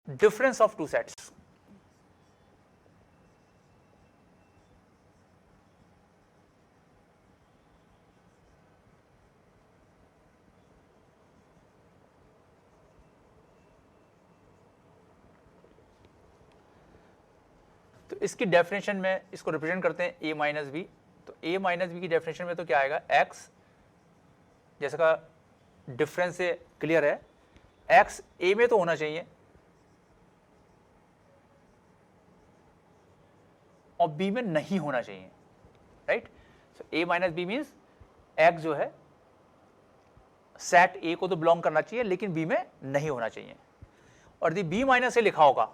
difference of two sets. तो इसकी definition में इसको रिप्रेजेंट करते हैं a माइनस बी। तो a माइनस बी की डेफिनेशन में तो क्या आएगा, x जैसे का डिफरेंस से क्लियर है, x a में तो होना चाहिए और b में नहीं होना चाहिए, right. So a minus B means x जो है सेट a को तो बिलोंग करना चाहिए लेकिन b में नहीं होना चाहिए। और यदि b माइनस a लिखा होगा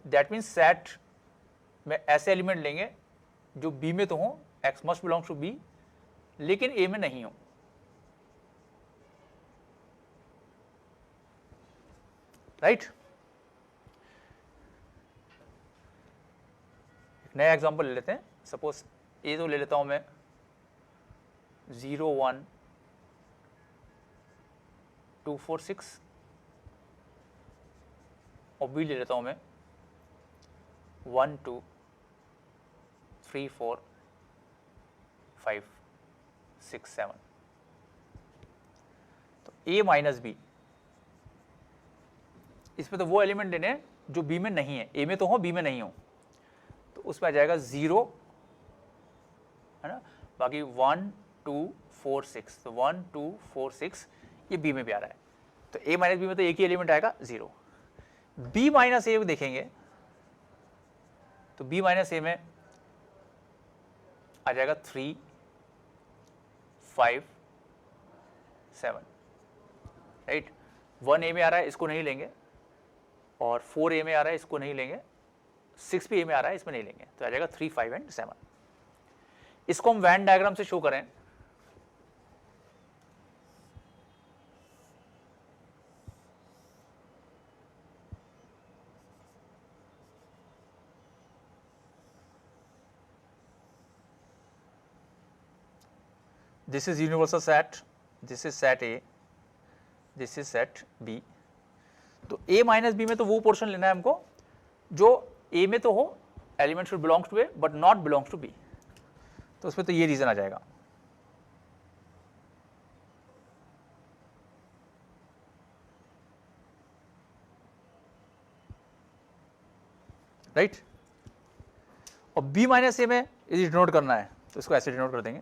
दैट मीन्स सेट में ऐसे एलिमेंट लेंगे जो b में तो हो, x must belongs to b लेकिन a में नहीं हो, राइट। एक नया एग्जांपल ले लेते हैं। सपोज a तो ले लेता हूं मैं 0 1 2 4 6 और b ले लेता हूं मैं 1 2 3 4 5 6 7। तो a माइनस बी, इसमें तो वो एलिमेंट लेने हैं जो b में नहीं है, a में तो हो b में नहीं हो, तो उसमें आ जाएगा 0, है ना, बाकी 1 2 4 6। तो 1 2 4 6 ये b में भी आ रहा है, तो a माइनस बी में तो एक ही एलिमेंट आएगा 0। b माइनस ए देखेंगे तो b माइनस ए में आ जाएगा 3 5 7, राइट। 1 ए में आ रहा है, इसको नहीं लेंगे, और 4 ए में आ रहा है, इसको नहीं लेंगे, 6 भी ए में आ रहा है, इसमें नहीं लेंगे, तो आ जाएगा 3 5 एंड 7। इसको हम वैन डायग्राम से शो करें this is universal set, this is set A, this is set B। तो A माइनस बी में तो वो पोर्शन लेना है हमको जो A में तो हो, element should belongs to A but not belongs to B, तो उसमें तो ये रीजन आ जाएगा, राइट। और B माइनस ए में यदि डिनोट करना है तो इसको ऐसे डिनोट कर देंगे,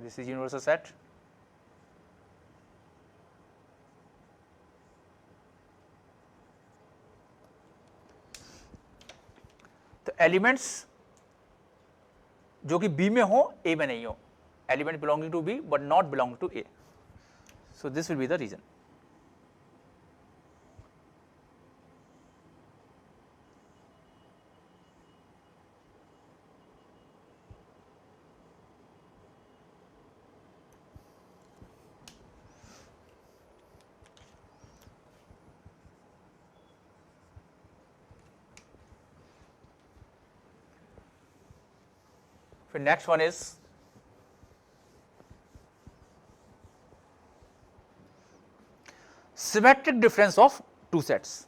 this is universal set। तो एलिमेंट्स जो कि B में हो A में नहीं हो, element belonging to B but not belong to A, so this will be the region. फिर next one is symmetric difference of two sets.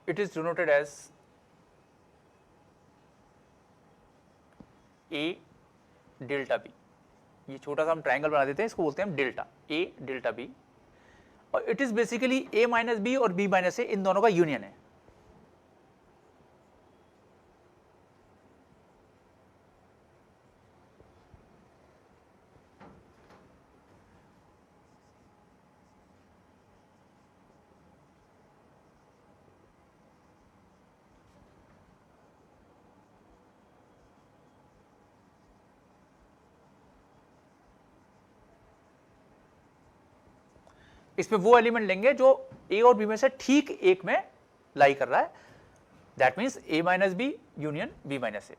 It is denoted as A delta B। ये छोटा सा हम triangle बना देते हैं, इसको बोलते हैं हम डेल्टा A डेल्टा B, और it is basically A minus B और B माइनस ए इन दोनों का यूनियन है। इसमें वो एलिमेंट लेंगे जो ए और बी में से ठीक एक में लाई कर रहा है, that means A minus B union B minus A.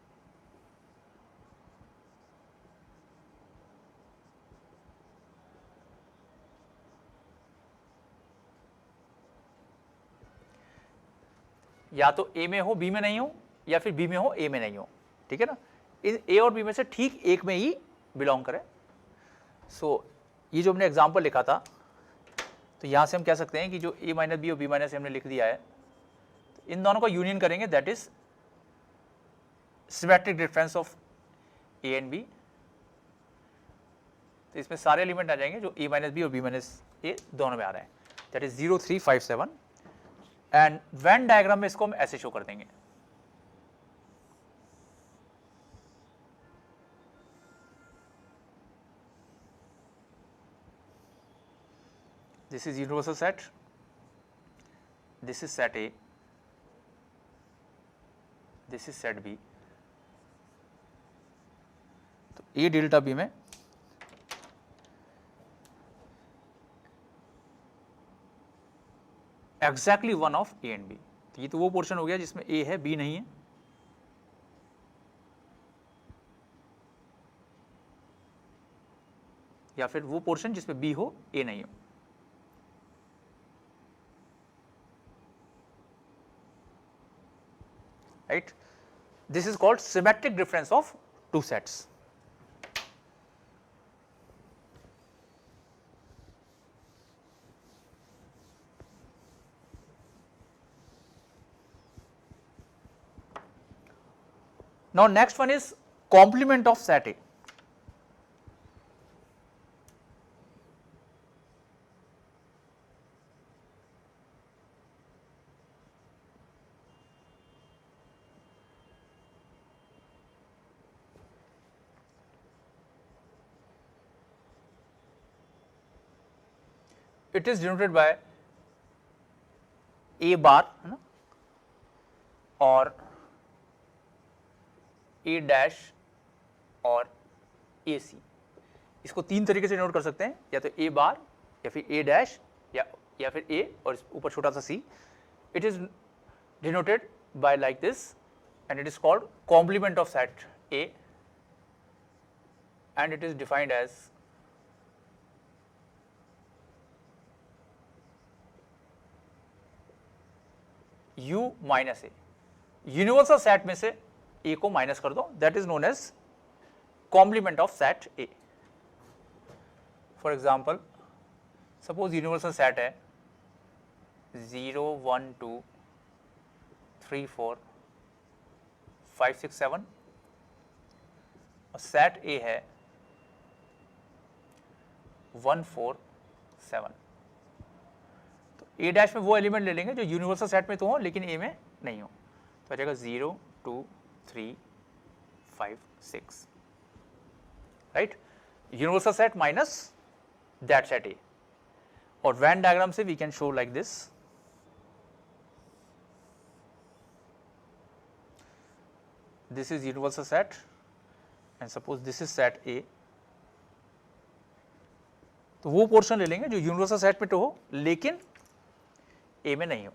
या तो ए में हो बी में नहीं हो, या फिर बी में हो ए में नहीं हो, ठीक है ना, ए और बी में से ठीक एक में ही बिलोंग करे। सो ये जो हमने एग्जांपल लिखा था, तो यहां से हम कह सकते हैं कि जो ए माइनस बी और बी माइनस ए हमने लिख दिया है, तो इन दोनों का यूनियन करेंगे, that is symmetric difference of A and B. तो इसमें सारे एलिमेंट आ जाएंगे जो ए माइनस बी और बी माइनस ए दोनों में आ रहे हैं, that is 0 3 5 7। And Venn diagram में इसको हम ऐसे शो कर देंगे, this is universal set, this is set A, this is set B। तो A डेल्टा B में exactly one of A and B. तो ये तो वो पोर्शन हो गया जिसमें ए है बी नहीं है, या फिर वो पोर्शन जिसमें बी हो ए नहीं हो। Right, this is called symmetric difference of two sets. Now next one is complement of set A. It is denoted by A bar, है ना, और ए डैश और ए सी। इसको तीन तरीके से नोट कर सकते हैं, या तो ए बार, या फिर ए डैश, या फिर ए और ऊपर छोटा सा C. It is denoted by like this, and it is called complement of set A, and it is defined as U minus A. Universal set में से ए को माइनस कर दो, that is known as complement of set A. For example, suppose universal set है 0 1 2 3 4 5 6 7, और set ए है 1 4 7। तो ए dash में वो एलिमेंट ले लेंगे जो यूनिवर्सल सेट में तो हो लेकिन ए में नहीं हो, तो आ जाएगा 0 2 3 5 6, right, universal set minus that set A. और वेन डायग्राम से we can show like this, this is universal set and suppose this is set A। तो वो पोर्शन ले लेंगे जो यूनिवर्सल सेट में तो हो लेकिन ए में नहीं हो।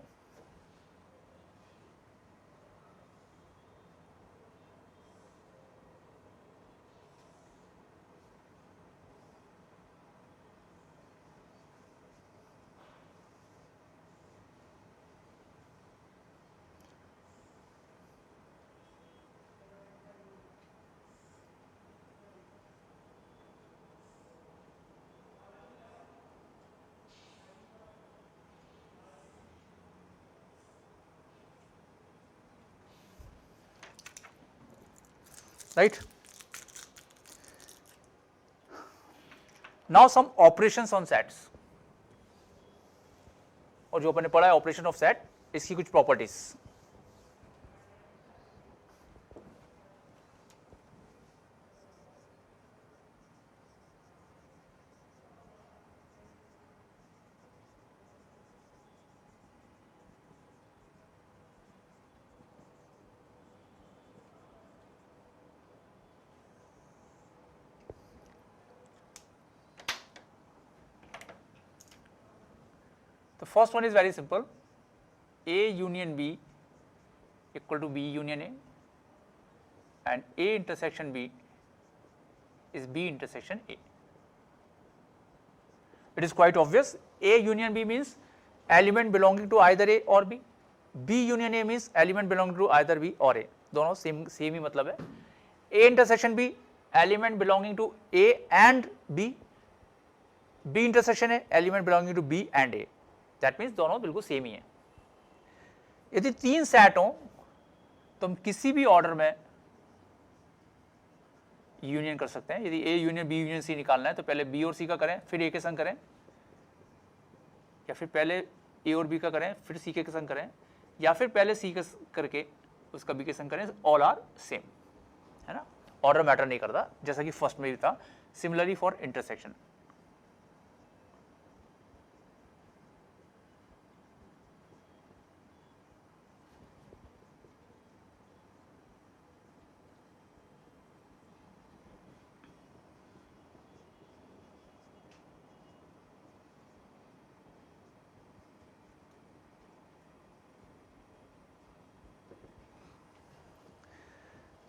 Right, now some operations on sets, और जो अपन ने पढ़ा है ऑपरेशन ऑफ सेट, इसकी कुछ प्रॉपर्टीज। तो first one is very simple, A union B equal to B union A and A intersection B is B intersection A. It is quite obvious. A union B means element belonging to either A or B. B union A means element belonging to either B or A. दोनों same ही मतलब है. A intersection B element belonging to A and B. B intersection A element belonging to B and A. That means दोनों बिल्कुल same ही है. यदि तीन set हो तो हम किसी भी ऑर्डर में यूनियन कर सकते हैं. यदि A union B union C निकालना है तो पहले B और C का करें, फिर A के संग करें, या फिर पहले A और B का करें फिर C के संग करें, या फिर पहले C का करके उसका B के संग करें. ऑल आर सेम, है ना, ऑर्डर मैटर नहीं करता, जैसा कि फर्स्ट में भी था. Similarly for intersection.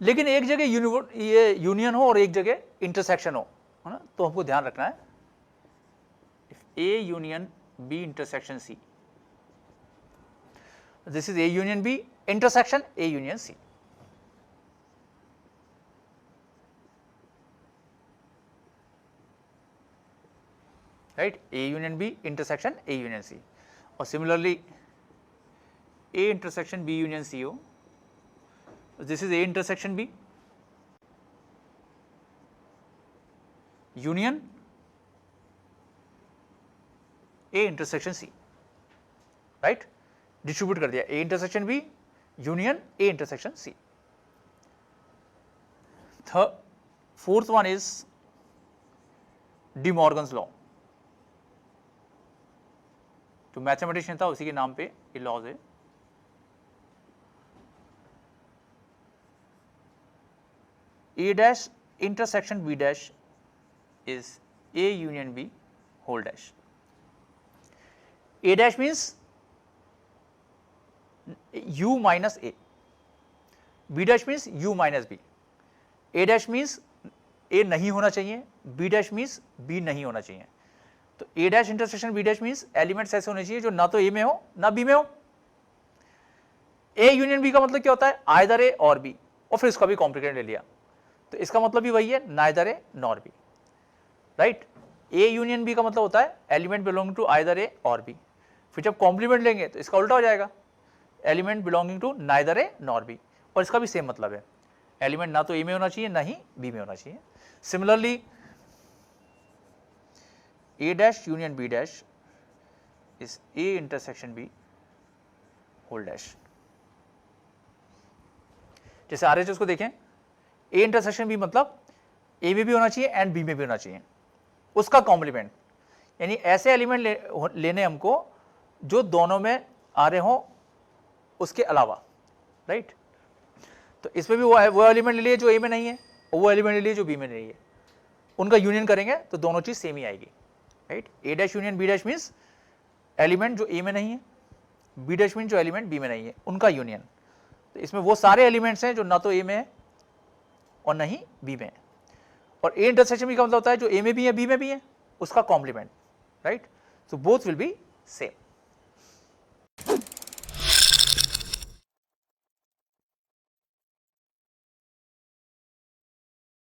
लेकिन एक जगह ये यूनियन हो और एक जगह इंटरसेक्शन हो, है ना, तो हमको ध्यान रखना है. If A union B intersection C, this is A union B intersection A union C. Right, A union B intersection A union C. और similarly A intersection B union C हो, this is A intersection B union A intersection C. right, distribute कर दिया. A intersection B union A intersection C. The fourth one is De Morgan's law. जो mathematician था उसी के नाम पे ये लॉज है. A dash intersection B dash is A union B whole dash. A dash means U minus A. B dash means U minus B. A dash means A नहीं होना चाहिए, B dash means B नहीं होना चाहिए. तो A dash intersection B dash means elements ऐसे होने चाहिए जो ना तो A में हो ना B में हो. A union B का मतलब क्या होता है, either A और B, और फिर इसका भी कॉम्प्लीकेट ले लिया. तो इसका मतलब भी वही है, neither A nor B. Right, A union B का मतलब होता है element belonging to either A और बी. फिर जब कॉम्प्लीमेंट लेंगे तो इसका उल्टा हो जाएगा, element belonging to neither A nor B, और इसका भी सेम मतलब है, एलिमेंट ना तो ए में होना चाहिए ना ही बी में होना चाहिए. Similarly A dash union B dash is A intersection B whole dash. जैसे RHS को देखें, ए इंटरसेक्शन बी मतलब ए में भी होना चाहिए एंड बी में भी होना चाहिए, उसका कॉम्प्लीमेंट. यानी ऐसे एलिमेंट लेने हमको जो दोनों में आ रहे हो उसके अलावा. राइट, तो इसमें भी वो एलिमेंट ले लिए जो ए में नहीं है, और वो एलिमेंट ले लिए जो बी में नहीं है, उनका यूनियन करेंगे तो दोनों चीज सेम ही आएगी. Right, A dash union B dash means element जो ए में नहीं है, बी डैश मीन जो एलिमेंट बी में नहीं है, उनका यूनियन. तो इसमें वो सारे एलिमेंट्स हैं जो ना तो ए में है और नहीं बी में. और ए इंटरसेक्शन बी का मतलब होता है जो ए में भी है बी में भी है, उसका complement. Right, so both will be same.